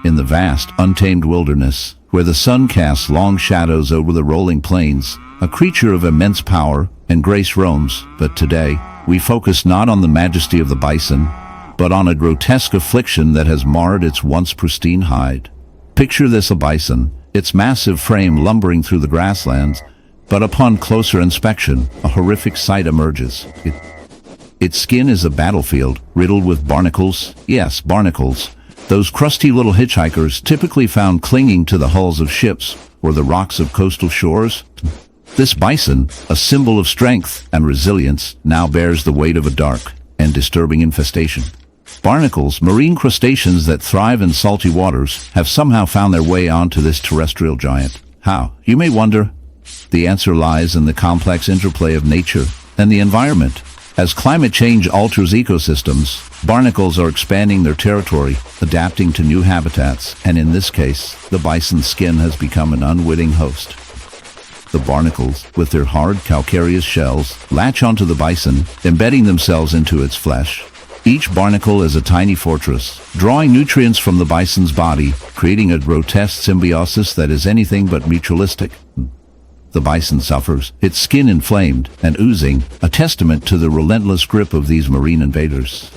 in the vast, untamed wilderness, where the sun casts long shadows over the rolling plains, a creature of immense power and grace roams. But today, we focus not on the majesty of the bison, but on a grotesque affliction that has marred its once pristine hide. Picture this: a bison, its massive frame lumbering through the grasslands, but upon closer inspection, a horrific sight emerges. Its skin is a battlefield, riddled with barnacles. Yes, barnacles. Those crusty little hitchhikers typically found clinging to the hulls of ships or the rocks of coastal shores. This bison, a symbol of strength and resilience, now bears the weight of a dark and disturbing infestation. Barnacles, marine crustaceans that thrive in salty waters, have somehow found their way onto this terrestrial giant. How? You may wonder. The answer lies in the complex interplay of nature and the environment. As climate change alters ecosystems, barnacles are expanding their territory, adapting to new habitats, and in this case, the bison's skin has become an unwitting host. The barnacles, with their hard, calcareous shells, latch onto the bison, embedding themselves into its flesh. Each barnacle is a tiny fortress, drawing nutrients from the bison's body, creating a grotesque symbiosis that is anything but mutualistic. The bison suffers, its skin inflamed and oozing, a testament to the relentless grip of these marine invaders.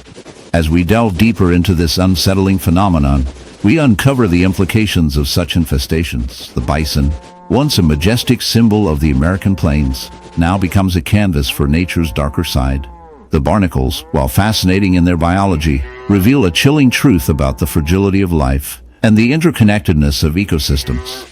As we delve deeper into this unsettling phenomenon, we uncover the implications of such infestations. The bison, once a majestic symbol of the American plains, now becomes a canvas for nature's darker side. The barnacles, while fascinating in their biology, reveal a chilling truth about the fragility of life and the interconnectedness of ecosystems.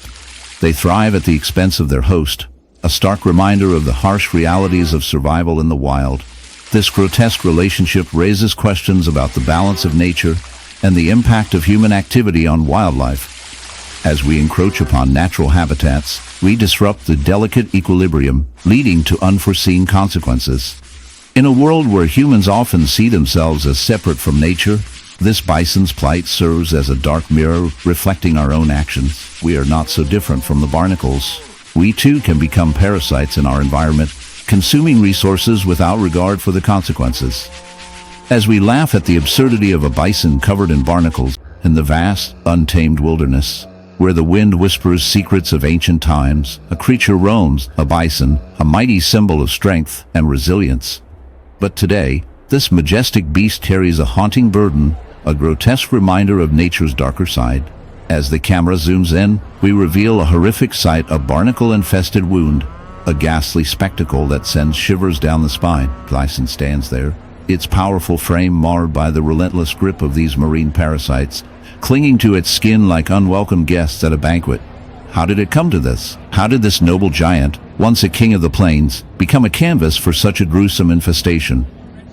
They thrive at the expense of their host, a stark reminder of the harsh realities of survival in the wild. This grotesque relationship raises questions about the balance of nature and the impact of human activity on wildlife. As we encroach upon natural habitats, we disrupt the delicate equilibrium, leading to unforeseen consequences. In a world where humans often see themselves as separate from nature, this bison's plight serves as a dark mirror reflecting our own actions. We are not so different from the barnacles. We too can become parasites in our environment, consuming resources without regard for the consequences. As we laugh at the absurdity of a bison covered in barnacles in the vast, untamed wilderness, where the wind whispers secrets of ancient times, a creature roams, a bison, a mighty symbol of strength and resilience. But today, this majestic beast carries a haunting burden, a grotesque reminder of nature's darker side. As the camera zooms in, we reveal a horrific sight: a barnacle-infested wound, a ghastly spectacle that sends shivers down the spine. Bison stands there, its powerful frame marred by the relentless grip of these marine parasites, clinging to its skin like unwelcome guests at a banquet. How did it come to this? How did this noble giant, once a king of the plains, become a canvas for such a gruesome infestation?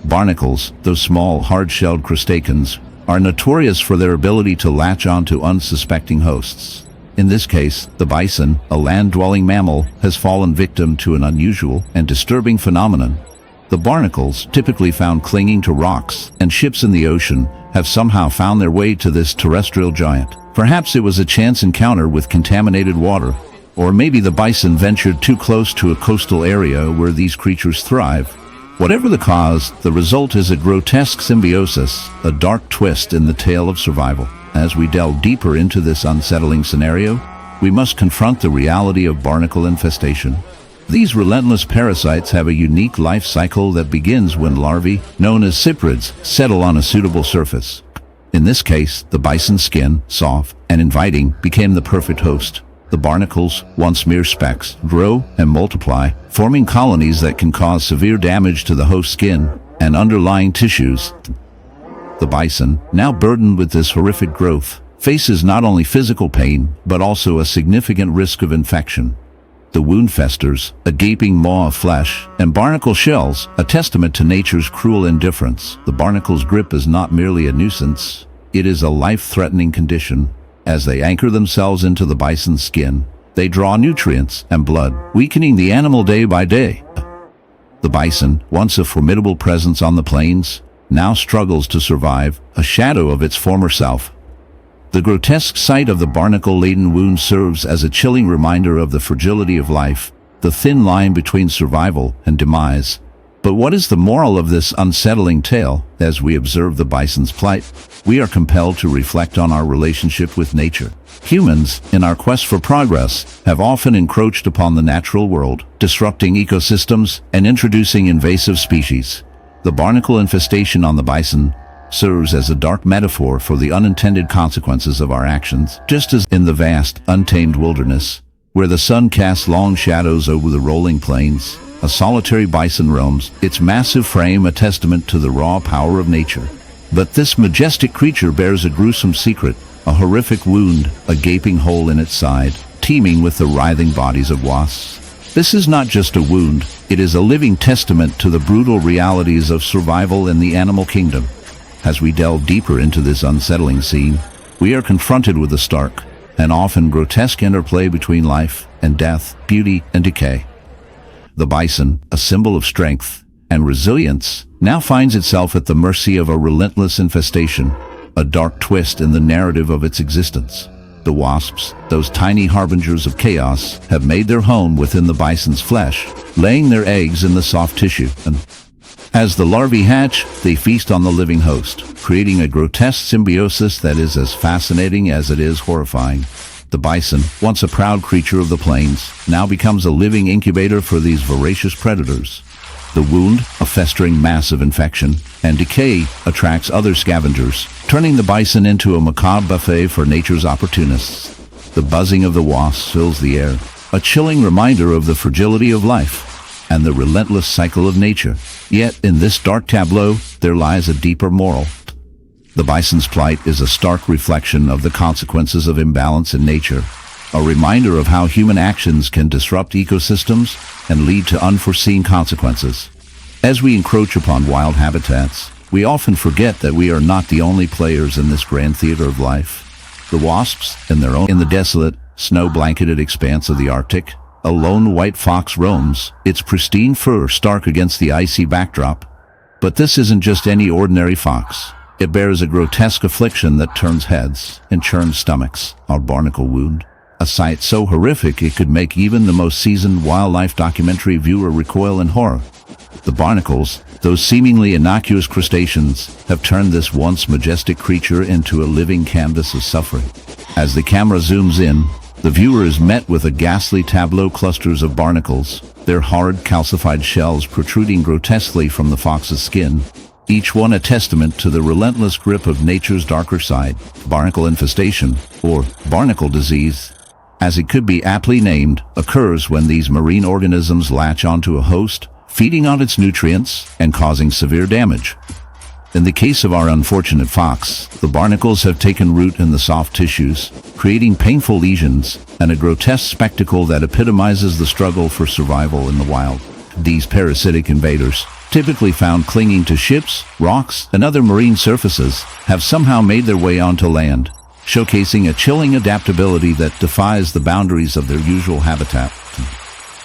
Barnacles, those small, hard-shelled crustaceans, are notorious for their ability to latch onto unsuspecting hosts. In this case, the bison, a land-dwelling mammal, has fallen victim to an unusual and disturbing phenomenon. The barnacles, typically found clinging to rocks and ships in the ocean, have somehow found their way to this terrestrial giant. Perhaps it was a chance encounter with contaminated water, or maybe the bison ventured too close to a coastal area where these creatures thrive. Whatever the cause, the result is a grotesque symbiosis, a dark twist in the tale of survival. As we delve deeper into this unsettling scenario, we must confront the reality of barnacle infestation. These relentless parasites have a unique life cycle that begins when larvae, known as cyprids, settle on a suitable surface. In this case, the bison's skin, soft and inviting, became the perfect host. The barnacles, once mere specks, grow and multiply, forming colonies that can cause severe damage to the host skin and underlying tissues. The bison, now burdened with this horrific growth, faces not only physical pain, but also a significant risk of infection. The wound festers, a gaping maw of flesh, and barnacle shells, a testament to nature's cruel indifference. The barnacle's grip is not merely a nuisance, it is a life-threatening condition. As they anchor themselves into the bison's skin, they draw nutrients and blood, weakening the animal day by day. The bison, once a formidable presence on the plains, now struggles to survive, a shadow of its former self. The grotesque sight of the barnacle-laden wound serves as a chilling reminder of the fragility of life, the thin line between survival and demise. But what is the moral of this unsettling tale? As we observe the bison's plight, we are compelled to reflect on our relationship with nature. Humans, in our quest for progress, have often encroached upon the natural world, disrupting ecosystems and introducing invasive species. The barnacle infestation on the bison serves as a dark metaphor for the unintended consequences of our actions, just as in the vast, untamed wilderness, where the sun casts long shadows over the rolling plains, a solitary bison roams, its massive frame a testament to the raw power of nature. But this majestic creature bears a gruesome secret, a horrific wound, a gaping hole in its side, teeming with the writhing bodies of wasps. This is not just a wound, it is a living testament to the brutal realities of survival in the animal kingdom. As we delve deeper into this unsettling scene, we are confronted with a stark and often grotesque interplay between life and death, beauty and decay. The bison, a symbol of strength and resilience, now finds itself at the mercy of a relentless infestation, a dark twist in the narrative of its existence. The wasps, those tiny harbingers of chaos, have made their home within the bison's flesh, laying their eggs in the soft tissue. And as the larvae hatch, they feast on the living host, creating a grotesque symbiosis that is as fascinating as it is horrifying. The bison, once a proud creature of the plains, now becomes a living incubator for these voracious predators. The wound, a festering mass of infection, and decay attracts other scavengers, turning the bison into a macabre buffet for nature's opportunists. The buzzing of the wasps fills the air, a chilling reminder of the fragility of life and the relentless cycle of nature. Yet, in this dark tableau, there lies a deeper moral. The bison's plight is a stark reflection of the consequences of imbalance in nature, a reminder of how human actions can disrupt ecosystems and lead to unforeseen consequences. As we encroach upon wild habitats, we often forget that we are not the only players in this grand theater of life. The wasps, in the desolate, snow-blanketed expanse of the Arctic, a lone white fox roams, its pristine fur stark against the icy backdrop. But this isn't just any ordinary fox. It bears a grotesque affliction that turns heads and churns stomachs, our barnacle wound. A sight so horrific it could make even the most seasoned wildlife documentary viewer recoil in horror. The barnacles, those seemingly innocuous crustaceans, have turned this once majestic creature into a living canvas of suffering. As the camera zooms in, the viewer is met with a ghastly tableau: clusters of barnacles, their hard calcified shells protruding grotesquely from the fox's skin, each one a testament to the relentless grip of nature's darker side. Barnacle infestation, or barnacle disease, as it could be aptly named, occurs when these marine organisms latch onto a host, feeding on its nutrients and causing severe damage. In the case of our unfortunate fox, the barnacles have taken root in the soft tissues, creating painful lesions and a grotesque spectacle that epitomizes the struggle for survival in the wild. These parasitic invaders, typically found clinging to ships, rocks, and other marine surfaces, have somehow made their way onto land, showcasing a chilling adaptability that defies the boundaries of their usual habitat.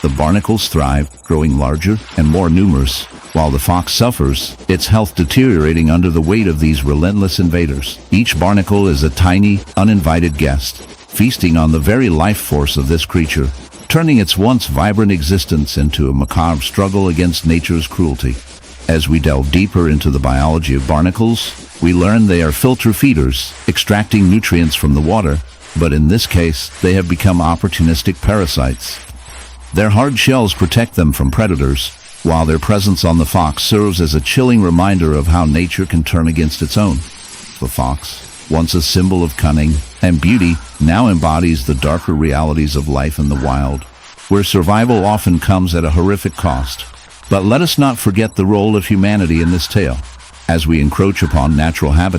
The barnacles thrive, growing larger and more numerous, while the fox suffers, its health deteriorating under the weight of these relentless invaders. Each barnacle is a tiny, uninvited guest, feasting on the very life force of this creature, turning its once vibrant existence into a macabre struggle against nature's cruelty. As we delve deeper into the biology of barnacles, we learn they are filter feeders, extracting nutrients from the water, but in this case, they have become opportunistic parasites. Their hard shells protect them from predators, while their presence on the fox serves as a chilling reminder of how nature can turn against its own. The fox, once a symbol of cunning and beauty, now embodies the darker realities of life in the wild, where survival often comes at a horrific cost. But let us not forget the role of humanity in this tale. As we encroach upon natural habitats,